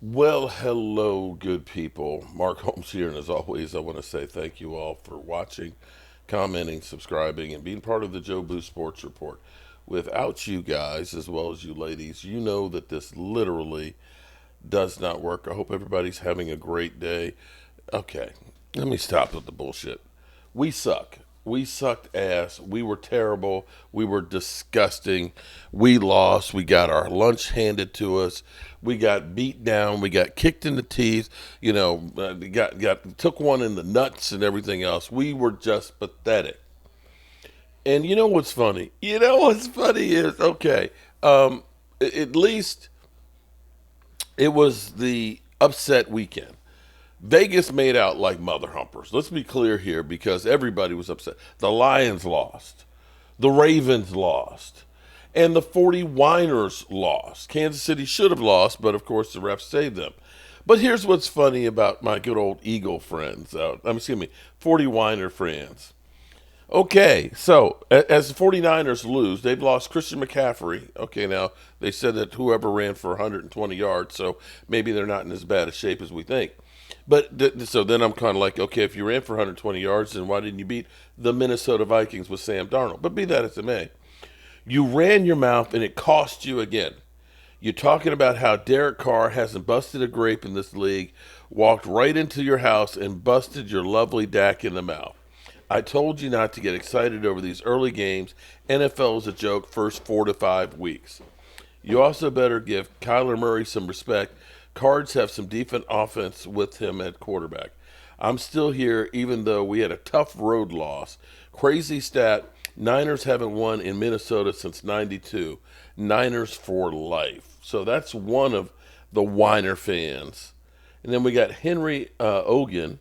Well, hello, good people. Mark Holmes here, and as always, I want to say thank you all for watching, commenting, subscribing, and being part of the Joe Boo Sports Report. Without you guys, as well as you ladies, you know that this literally does not work. I hope everybody's having a great day. Okay, let me stop with the bullshit. We suck. We sucked ass. We were terrible. We were disgusting. We lost. We got our lunch handed to us. We got beat down. We got kicked in the teeth. Got took one in the nuts and everything else. We were just pathetic. And you know what's funny? You know what's funny is at least it was the upset weekend. Vegas made out like mother humpers. Let's be clear here because everybody was upset. The Lions lost. The Ravens lost. And the 49ers lost. Kansas City should have lost, but of course the refs saved them. But here's what's funny about my good old Eagle friends. 49er friends. Okay, so as the 49ers lose, they've lost Christian McCaffrey. Okay, now they said that whoever ran for 120 yards, so maybe they're not in as bad a shape as we think. But so then I'm kind of like, okay, if you ran for 120 yards, then why didn't you beat the Minnesota Vikings with Sam Darnold? But be that as it may, you ran your mouth and it cost you again. You're talking about how Derek Carr hasn't busted a grape in this league, walked right into your house and busted your lovely Dak in the mouth. I told you not to get excited over these early games. NFL is a joke first 4 to 5 weeks. You also better give Kyler Murray some respect. Cards have some decent offense with him at quarterback. I'm still here even though we had a tough road loss. Crazy stat, Niners haven't won in Minnesota since 92. Niners for life. So that's one of the whiner fans. And then we got Henry Ogan.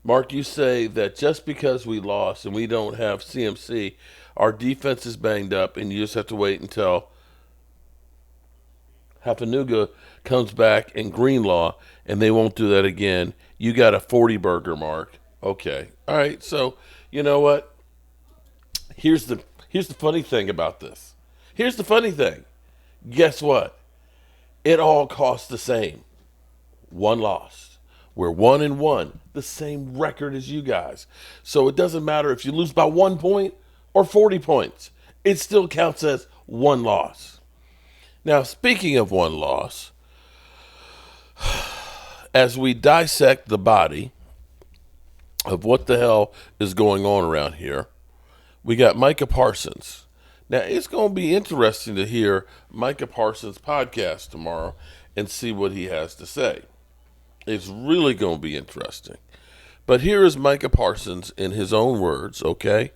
Mark, you say that just because we lost and we don't have CMC, our defense is banged up, and you just have to wait until Hapanuga comes back and Greenlaw, and they won't do that again. You got a 40 burger, Mark. Okay. All right. So, you know what? Here's the funny thing about this. Here's the funny thing. Guess what? It all costs the same. One loss. We're 1-1, the same record as you guys. So it doesn't matter if you lose by 1 point or 40 points. It still counts as one loss. Now, speaking of one loss, as we dissect the body of what the hell is going on around here, we got Micah Parsons. Now, it's going to be interesting to hear Micah Parsons' podcast tomorrow and see what he has to say. It's really going to be interesting. But here is Micah Parsons in his own words, okay?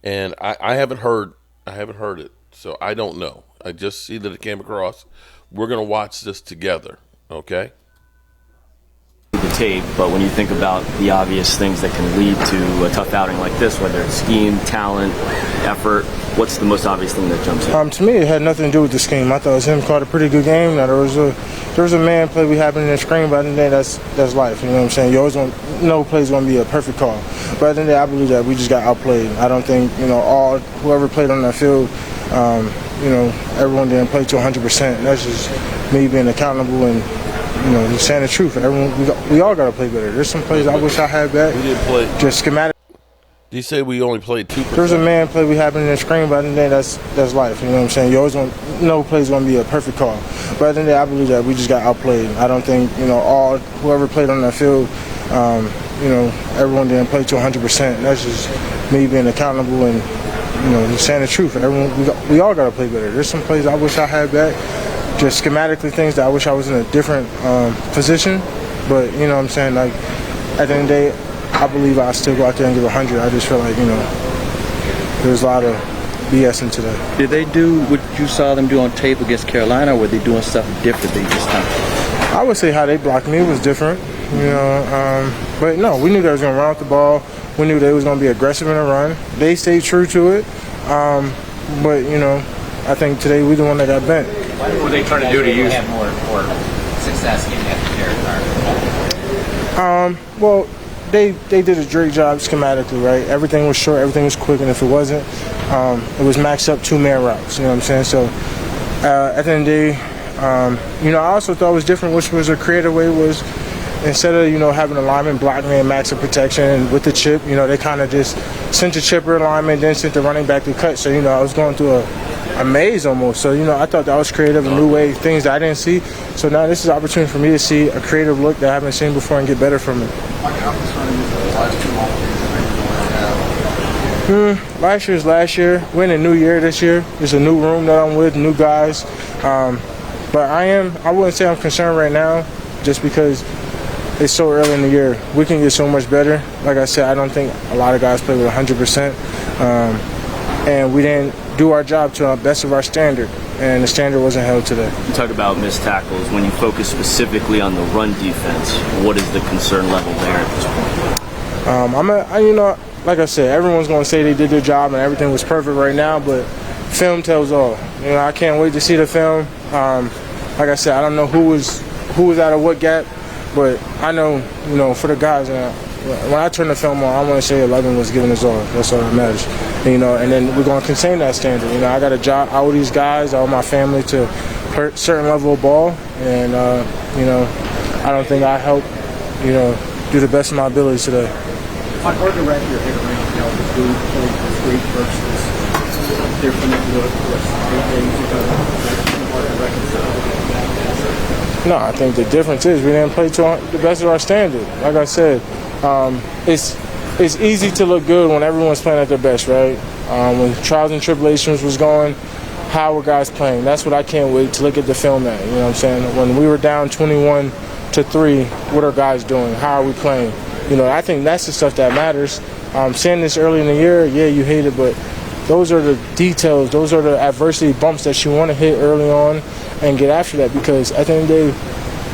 And I haven't heard it, so I don't know. I just see that it came across. We're going to watch this together, okay? The tape, but when you think about the obvious things that can lead to a tough outing like this, whether it's scheme, talent, effort, what's the most obvious thing that jumps in? To me, it had nothing to do with the scheme. I thought it was him called a pretty good game. Now there was a man play we happened in the screen, but at the end of the day, that's life. You know what I'm saying? You always want no play's going to be a perfect call. But at the end of the day, I believe that we just got outplayed. I don't think whoever played on that field, everyone didn't play to 100%. That's just me being accountable and just saying the truth. We all got to play better. There's some plays I wish I had back. We didn't play. Just schematic. Did you say we only played 2%? There's a man play we happened in the screen, but at the end of the day, that's life. You know what I'm saying? You always want no play's going to be a perfect call. But at the end of the day, I believe that we just got outplayed. I don't think whoever played on that field, everyone didn't play to 100%. That's just me being accountable and just saying the truth. We all got to play better. There's some plays I wish I had back. Just schematically things that I wish I was in a different position. But, you know what I'm saying, like, at the end of the day, I believe I still go out there and give 100. I just feel like, there's a lot of BS into that. Did they do what you saw them do on tape against Carolina, or were they doing stuff differently this time? I would say how they blocked me was different, but no, we knew they was going to run off the ball. We knew they was going to be aggressive in the run. They stayed true to it, but, I think today we the one that got bent. What were they trying to do to use more success getting at the Derek Carr? Well, they did a great job schematically, right? Everything was short, everything was quick, and if it wasn't, it was maxed up 2-man routes. You know what I'm saying? So at the end of the day, I also thought was different, which was a creative way, was instead of, having a lineman block me and max of protection and with the chip, they kind of just sent the chipper lineman, then sent the running back to cut. So, I was going through a maze almost. So, I thought that was creative, a new way, things that I didn't see. So now this is an opportunity for me to see a creative look that I haven't seen before and get better from it. Last year's last year. We're in a new year this year. There's a new room that I'm with, new guys. But I wouldn't say I'm concerned right now just because it's so early in the year. We can get so much better. Like I said, I don't think a lot of guys play with 100%. And we didn't do our job to the best of our standard. And the standard wasn't held today. You talk about missed tackles. When you focus specifically on the run defense, what is the concern level there at this point? Like I said, everyone's going to say they did their job and everything was perfect right now, but film tells all. I can't wait to see the film. Like I said, I don't know who was out of what gap, but I know, for the guys, when I turn the film on, I want to say 11 was giving us all. That's all that matters. And then we're going to contain that standard. I got a job. I owe these guys, I owe my family to a certain level of ball, and I don't think I helped, do the best of my abilities today. Hard to wrap your head around who played this week versus different look was 8 days ago. That's hard to reconcile. No, I think the difference is we didn't play to the best of our standard. Like I said, it's easy to look good when everyone's playing at their best, right? When trials and tribulations was going, how were guys playing? That's what I can't wait to look at the film at. You know what I'm saying? When we were down 21-3, what are guys doing? How are we playing? I think that's the stuff that matters. Seeing this early in the year, yeah, you hate it, but those are the details. Those are the adversity bumps that you want to hit early on and get after that, because at the end of the day,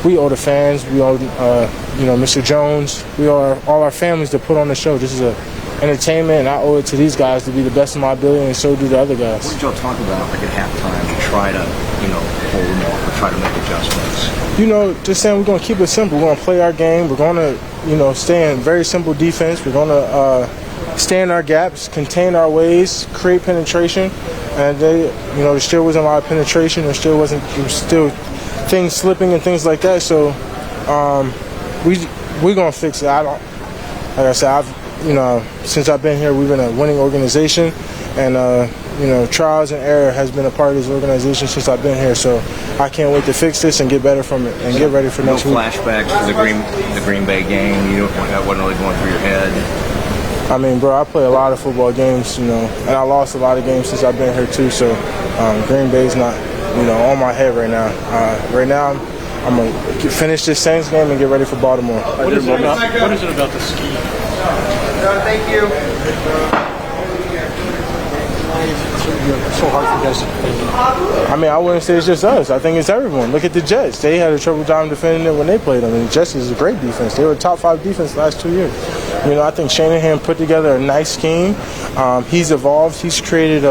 we owe the fans, we owe, Mr. Jones, we owe all our families to put on the show. This is entertainment, and I owe it to these guys to be the best of my ability, and so do the other guys. What did y'all talk about at halftime to try to, hold them off or try to make adjustments? Just saying we're going to keep it simple. We're going to play our game. We're going to, stay in very simple defense. We're going to stay in our gaps, contain our ways, create penetration. And there still wasn't a lot of penetration. There was still things slipping and things like that. So we're going to fix it. Like I said, since I've been here, we've been a winning organization, and trials and error has been a part of this organization since I've been here. So I can't wait to fix this and get better from it and get ready for next week. No flashbacks to the Green Bay game. That wasn't really going through your head. Bro, I play a lot of football games, and I lost a lot of games since I've been here too. So Green Bay's not, on my head right now. Right now, I'm gonna finish this Saints game and get ready for Baltimore. What is it about the scheme? Thank you. It's so hard for guys to defend. I wouldn't say it's just us. I think it's everyone. Look at the Jets. They had a trouble time defending it when they played them. And the Jets is a great defense. They were top 5 defense the last 2 years. I think Shanahan put together a nice scheme. He's evolved. He's created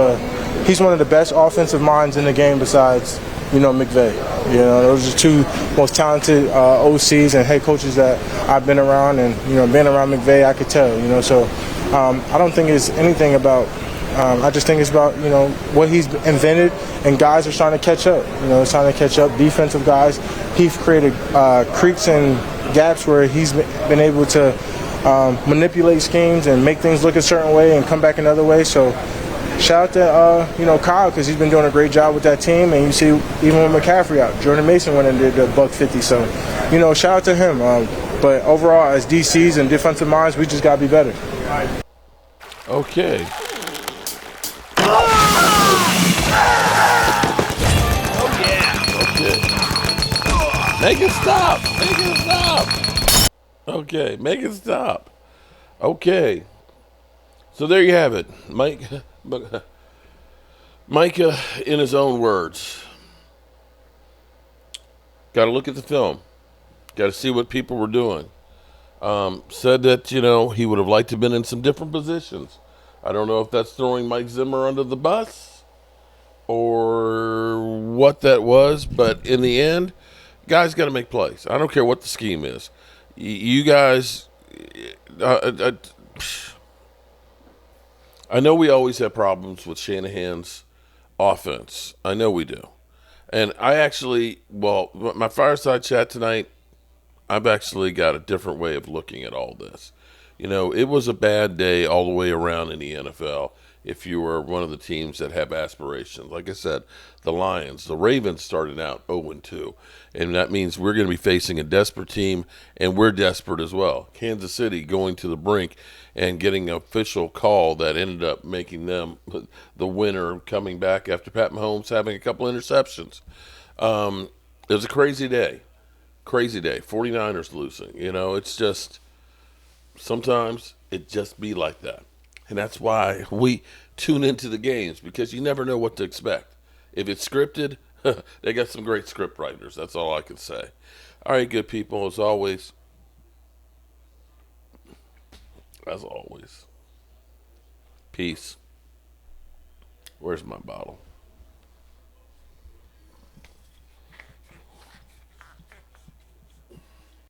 he's one of the best offensive minds in the game besides, McVay. Those are 2 most talented OCs and head coaches that I've been around. And, being around McVay, I could tell, So I don't think it's anything about I just think it's about, what he's invented, and guys are starting to catch up. It's trying to catch up, defensive guys. He's created creeks and gaps where he's been able to manipulate schemes and make things look a certain way and come back another way. So shout out to, Kyle, because he's been doing a great job with that team. And you see, even with McCaffrey out, Jordan Mason went and did the $150. So, shout out to him. But overall, as DCs and defensive minds, we just got to be better. Okay. Make it stop. Make it stop. Okay, make it stop. Okay. So there you have it. Micah, in his own words. Got to look at the film. Got to see what people were doing. Said that, he would have liked to have been in some different positions. I don't know if that's throwing Mike Zimmer under the bus or what that was, but in the end, guys got to make plays. I don't care what the scheme is. You guys, I know we always have problems with Shanahan's offense. I know we do. And I actually, well, my fireside chat tonight, I've actually got a different way of looking at all this. You know, it was a bad day all the way around in the NFL if you were one of the teams that have aspirations. Like I said, the Lions, the Ravens started out 0-2, and that means we're going to be facing a desperate team, and we're desperate as well. Kansas City going to the brink and getting an official call that ended up making them the winner, coming back after Pat Mahomes having a couple interceptions. It was a crazy day. Crazy day. 49ers losing. You know, it's just sometimes it just be like that. And that's why we tune into the games, because you never know what to expect. If it's scripted, they got some great script writers. That's all I can say. All right, good people, as always, peace. Where's my bottle?